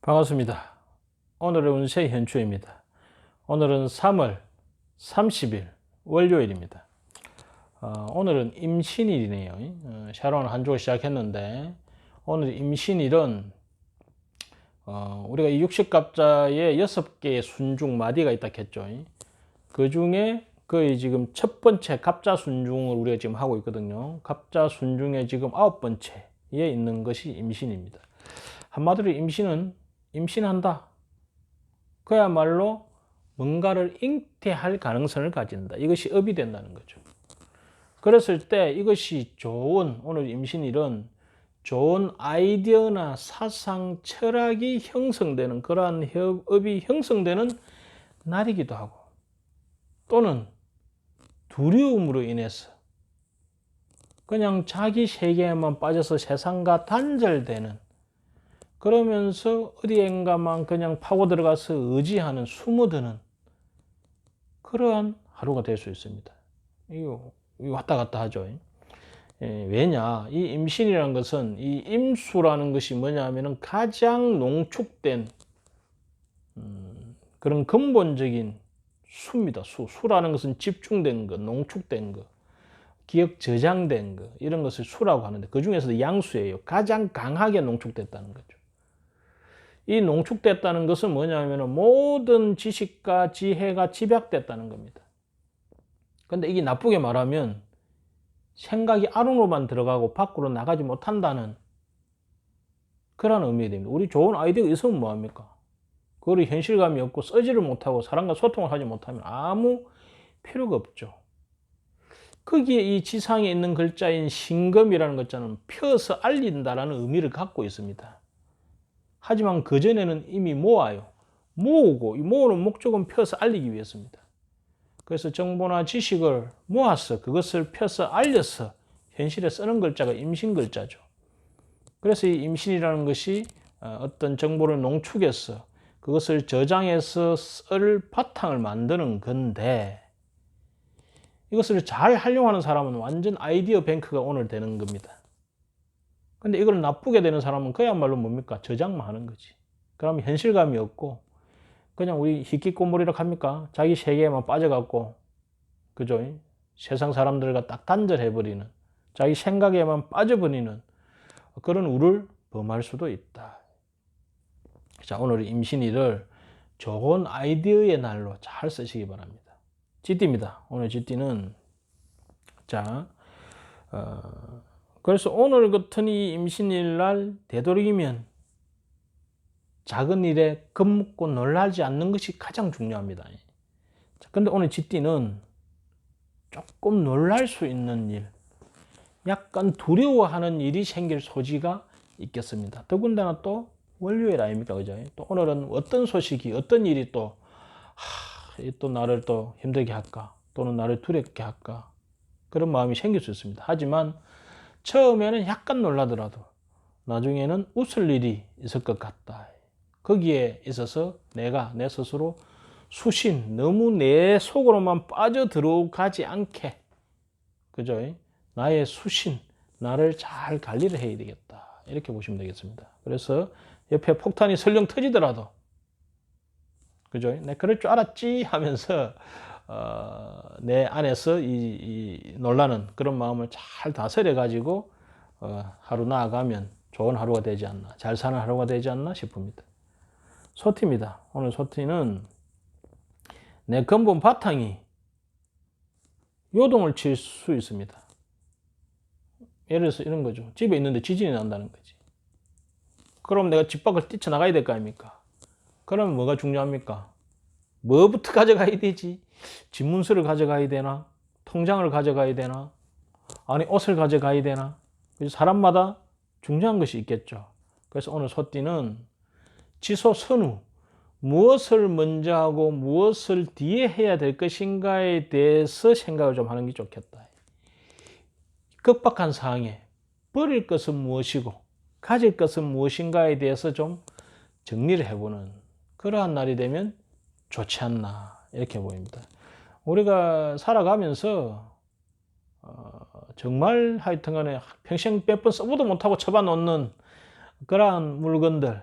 반갑습니다. 오늘의 운세 현추입니다. 오늘은 3월 30일 월요일입니다. 오늘은 임신일이네요. 샤론 한 주 시작했는데 오늘 임신일은 우리가 이 육식갑자에 6개의 순중 마디가 있다 했죠. 그 중에 거의 지금 첫 번째 갑자 순중을 우리가 지금 하고 있거든요. 갑자 순중에 지금 9번째에 있는 것이 임신입니다. 한마디로 임신은 임신한다. 그야말로 뭔가를 잉태할 가능성을 가진다. 이것이 업이 된다는 거죠. 그랬을 때 이것이 오늘 임신일은 좋은 아이디어나 사상, 철학이 형성되는 그러한 업이 형성되는 날이기도 하고 또는 두려움으로 인해서 그냥 자기 세계에만 빠져서 세상과 단절되는 그러면서 어디엔가만 그냥 파고 들어가서 의지하는, 숨어드는 그러한 하루가 될 수 있습니다. 이거 왔다 갔다 하죠. 왜냐? 이 임신이라는 것은 이 임수라는 것이 뭐냐면은 가장 농축된 그런 근본적인 수입니다. 수라는 것은 집중된 것, 농축된 것, 기억 저장된 것 이런 것을 수라고 하는데 그 중에서도 양수예요. 가장 강하게 농축됐다는 거죠. 이 농축됐다는 것은 뭐냐면 모든 지식과 지혜가 집약됐다는 겁니다. 근데 이게 나쁘게 말하면 생각이 안으로만 들어가고 밖으로 나가지 못한다는 그런 의미가 됩니다. 우리 좋은 아이디어가 있으면 뭐합니까? 그걸 현실감이 없고 쓰지를 못하고 사람과 소통을 하지 못하면 아무 필요가 없죠. 거기에 이 지상에 있는 글자인 신금이라는 글자는 펴서 알린다라는 의미를 갖고 있습니다. 하지만 그전에는 이미 모아요. 모으고, 이 모으는 목적은 펴서 알리기 위해서입니다. 그래서 정보나 지식을 모아서 그것을 펴서 알려서 현실에 쓰는 글자가 임신 글자죠. 그래서 이 임신이라는 것이 어떤 정보를 농축해서 그것을 저장해서 쓸 바탕을 만드는 건데 이것을 잘 활용하는 사람은 완전 아이디어 뱅크가 오늘 되는 겁니다. 근데 이걸 나쁘게 되는 사람은 그야말로 뭡니까? 저장만 하는 거지. 그러면 현실감이 없고 그냥 우리 희귀꼬물이라고 합니까? 자기 세계에만 빠져갖고 그죠? 세상 사람들과 딱 단절해버리는 자기 생각에만 빠져버리는 그런 우를 범할 수도 있다. 자, 오늘 임신일을 좋은 아이디어의 날로 잘 쓰시기 바랍니다. 쥐띠입니다. 오늘 쥐띠는 자 그래서 오늘 같은 이 임신일 날 되도록이면 작은 일에 겁먹고 놀라지 않는 것이 가장 중요합니다. 근데 오늘 쥐띠는 조금 놀랄 수 있는 일, 약간 두려워하는 일이 생길 소지가 있겠습니다. 더군다나 또 월요일 아닙니까? 그죠? 또 오늘은 어떤 소식이, 어떤 일이 또 나를 또 힘들게 할까? 또는 나를 두렵게 할까? 그런 마음이 생길 수 있습니다. 하지만 처음에는 약간 놀라더라도 나중에는 웃을 일이 있을 것 같다. 거기에 있어서 내가 내 스스로 너무 내 속으로만 빠져 들어가지 않게, 그죠? 나의 나를 잘 관리를 해야 되겠다. 이렇게 보시면 되겠습니다. 그래서 옆에 폭탄이 설령 터지더라도, 그죠? 내가 그럴 줄 알았지 하면서, 내 안에서 이 놀라는 그런 마음을 잘 다스려가지고, 하루 나아가면 좋은 하루가 되지 않나, 잘 사는 하루가 되지 않나 싶습니다. 소티입니다. 오늘 소티는 내 근본 바탕이 요동을 칠 수 있습니다. 예를 들어서 이런 거죠. 집에 있는데 지진이 난다는 거지. 그럼 내가 집 밖을 뛰쳐나가야 될 거 아닙니까? 그러면 뭐가 중요합니까? 뭐부터 가져가야 되지? 집문서를 가져가야 되나? 통장을 가져가야 되나? 아니 옷을 가져가야 되나? 사람마다 중요한 것이 있겠죠. 그래서 오늘 소띠는 지소 선후, 무엇을 먼저 하고 무엇을 뒤에 해야 될 것인가에 대해서 생각을 좀 하는 게 좋겠다. 급박한 상황에 버릴 것은 무엇이고 가질 것은 무엇인가에 대해서 좀 정리를 해보는 그러한 날이 되면 좋지 않나 이렇게 보입니다. 우리가 살아가면서 정말 하여튼간에 평생 몇 번 써보도 못하고 처박아놓는 그러한 물건들,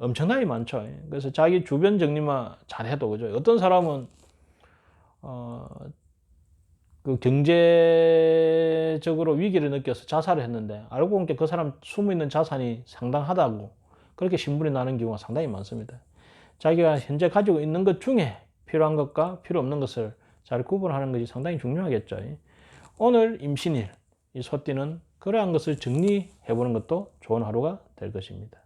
엄청나게 많죠. 그래서 자기 주변 정리만 잘해도, 그죠? 어떤 사람은 그 경제적으로 위기를 느껴서 자살을 했는데 알고 보니까 그 사람 숨어있는 자산이 상당하다고 그렇게 신분이 나는 경우가 상당히 많습니다. 자기가 현재 가지고 있는 것 중에 필요한 것과 필요 없는 것을 잘 구분하는 것이 상당히 중요하겠죠. 오늘 임신일 이 소띠는 그러한 것을 정리해 보는 것도 좋은 하루가 될 것입니다.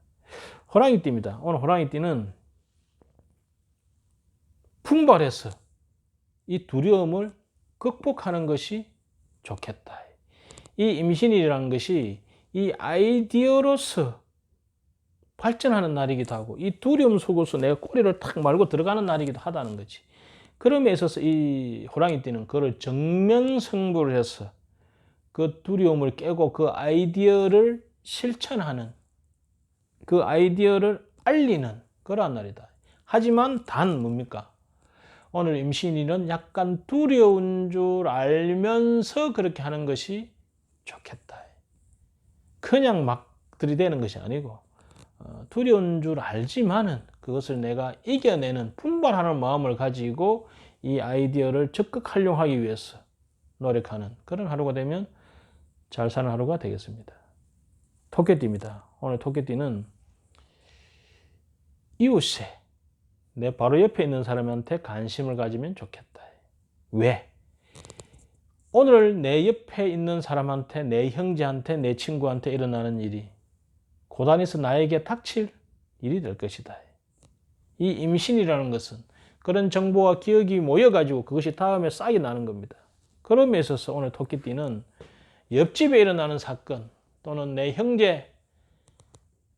호랑이띠입니다. 오늘 호랑이띠는 풍발해서 이 두려움을 극복하는 것이 좋겠다. 이 임신일이라는 것이 이 아이디어로서 발전하는 날이기도 하고 이 두려움 속에서 내가 꼬리를 탁 말고 들어가는 날이기도 하다는 거지. 그럼에 있어서 이 호랑이띠는 그걸 정면 승부를 해서 그 두려움을 깨고 그 아이디어를 실천하는, 그 아이디어를 알리는 그러한 날이다. 하지만 단 뭡니까? 오늘 임신일은 약간 두려운 줄 알면서 그렇게 하는 것이 좋겠다. 그냥 막 들이대는 것이 아니고 두려운 줄 알지만은 그것을 내가 이겨내는 분발하는 마음을 가지고 이 아이디어를 적극 활용하기 위해서 노력하는 그런 하루가 되면 잘 사는 하루가 되겠습니다. 토끼띠입니다. 오늘 토끼띠는 이웃에 내 바로 옆에 있는 사람한테 관심을 가지면 좋겠다. 왜? 오늘 내 옆에 있는 사람한테, 내 형제한테, 내 친구한테 일어나는 일이 고단해서 나에게 닥칠 일이 될 것이다. 이 임신이라는 것은 그런 정보와 기억이 모여가지고 그것이 다음에 싹이 나는 겁니다. 그럼에 있어서 오늘 토끼띠는 옆집에 일어나는 사건 또는 내 형제,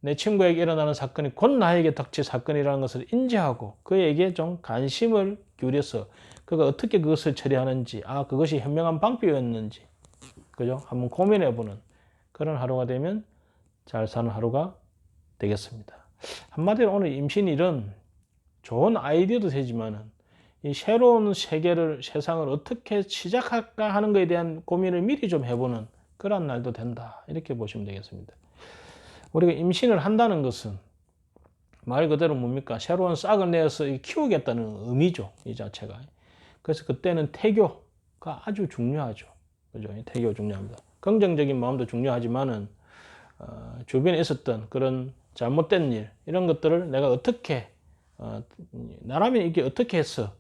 내 친구에게 일어나는 사건이 곧 나에게 닥칠 사건이라는 것을 인지하고 그에게 좀 관심을 기울여서 그가 어떻게 그것을 처리하는지, 그것이 현명한 방법이었는지, 그죠? 한번 고민해보는 그런 하루가 되면 잘 사는 하루가 되겠습니다. 한마디로 오늘 임신일은 좋은 아이디어도 되지만은 이 새로운 세상을 어떻게 시작할까 하는 것에 대한 고민을 미리 좀 해보는 그런 날도 된다. 이렇게 보시면 되겠습니다. 우리가 임신을 한다는 것은 말 그대로 뭡니까? 새로운 싹을 내어서 키우겠다는 의미죠. 이 자체가. 그래서 그때는 태교가 아주 중요하죠. 그죠? 태교 중요합니다. 긍정적인 마음도 중요하지만은 주변에 있었던 그런 잘못된 일, 이런 것들을 내가 어떻게, 나라면 이게 어떻게 해서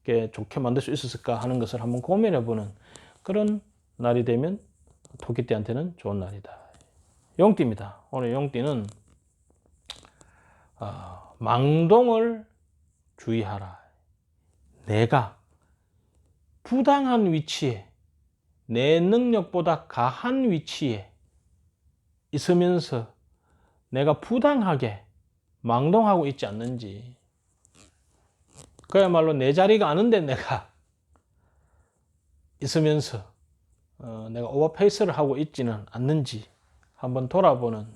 이렇게 좋게 만들 수 있었을까 하는 것을 한번 고민해 보는 그런 날이 되면 토끼띠한테는 좋은 날이다. 용띠입니다. 오늘 용띠는 망동을 주의하라. 내가 부당한 위치에, 내 능력보다 가한 위치에 있으면서 내가 부당하게 망동하고 있지 않는지, 그야말로 내 자리가 아는데 내가 있으면서 내가 오버페이스를 하고 있지는 않는지 한번 돌아보는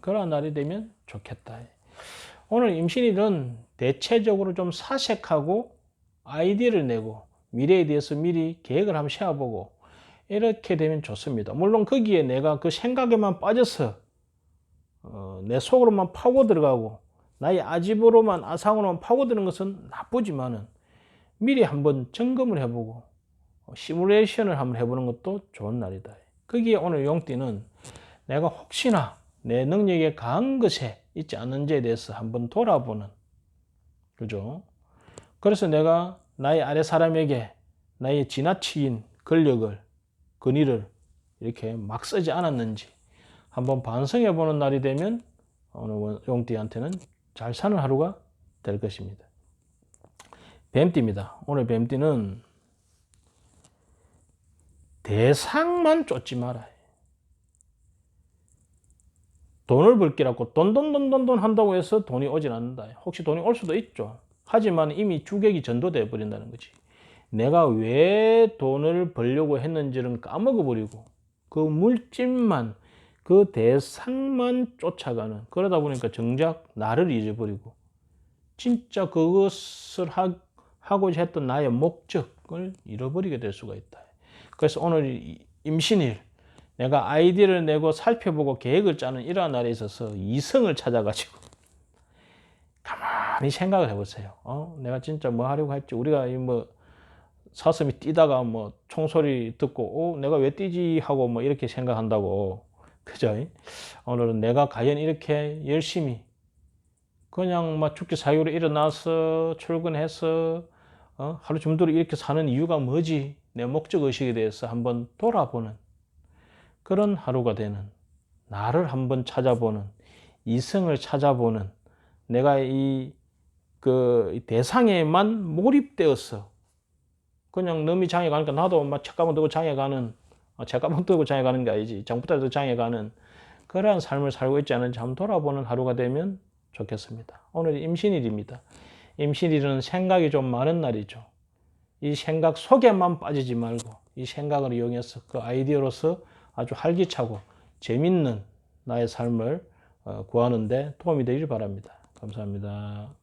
그런 날이 되면 좋겠다. 오늘 임신일은 대체적으로 좀 사색하고 아이디어를 내고 미래에 대해서 미리 계획을 한번 세워보고 이렇게 되면 좋습니다. 물론 거기에 내가 그 생각에만 빠져서 내 속으로만 파고 들어가고 나의 아집으로만, 아상으로만 파고드는 것은 나쁘지만은 미리 한번 점검을 해보고 시뮬레이션을 한번 해보는 것도 좋은 날이다. 거기에 오늘 용띠는 내가 혹시나 내 능력에 강한 것에 있지 않은지에 대해서 한번 돌아보는, 그죠? 그래서 내가 나의 아래 사람에게 나의 지나친 권력을, 권위를 이렇게 막 쓰지 않았는지 한번 반성해 보는 날이 되면 오늘 용띠한테는 잘 사는 하루가 될 것입니다. 뱀띠입니다. 오늘 뱀띠는 대상만 쫓지 마라. 돈을 벌기라고 돈 한다고 해서 돈이 오진 않는다. 혹시 돈이 올 수도 있죠. 하지만 이미 주객이 전도되어 버린다는 거지. 내가 왜 돈을 벌려고 했는지는 까먹어버리고 그 물질만, 그 대상만 쫓아가는, 그러다 보니까 정작 나를 잊어버리고 진짜 그것을 하고자 했던 나의 목적을 잃어버리게 될 수가 있다. 그래서 오늘 임신일, 내가 아이디어를 내고 살펴보고 계획을 짜는 이러한 날에 있어서 이성을 찾아가지고 많이 생각을 해보세요. 내가 진짜 뭐 하려고 했지? 우리가 뭐 사슴이 뛰다가 뭐 총소리 듣고 내가 왜 뛰지 하고 뭐 이렇게 생각한다고. 그죠? 오늘은 내가 과연 이렇게 열심히 그냥 막 죽기 사유로 일어나서 출근해서 하루 종일 이렇게 사는 이유가 뭐지? 내 목적 의식에 대해서 한번 돌아보는 그런 하루가 되는, 나를 한번 찾아보는, 이성을 찾아보는, 내가 그 대상에만 몰입되어서 그냥 남이 장에 가니까 나도 막 책가방 들고 장에 가는, 책가방 들고 장에 가는 게 아니지, 장부터 들고 장에 가는 그러한 삶을 살고 있지 않은지 한번 돌아보는 하루가 되면 좋겠습니다. 오늘 임신일입니다. 임신일은 생각이 좀 많은 날이죠. 이 생각 속에만 빠지지 말고 이 생각을 이용해서 그 아이디어로서 아주 활기차고 재밌는 나의 삶을 구하는 데 도움이 되길 바랍니다. 감사합니다.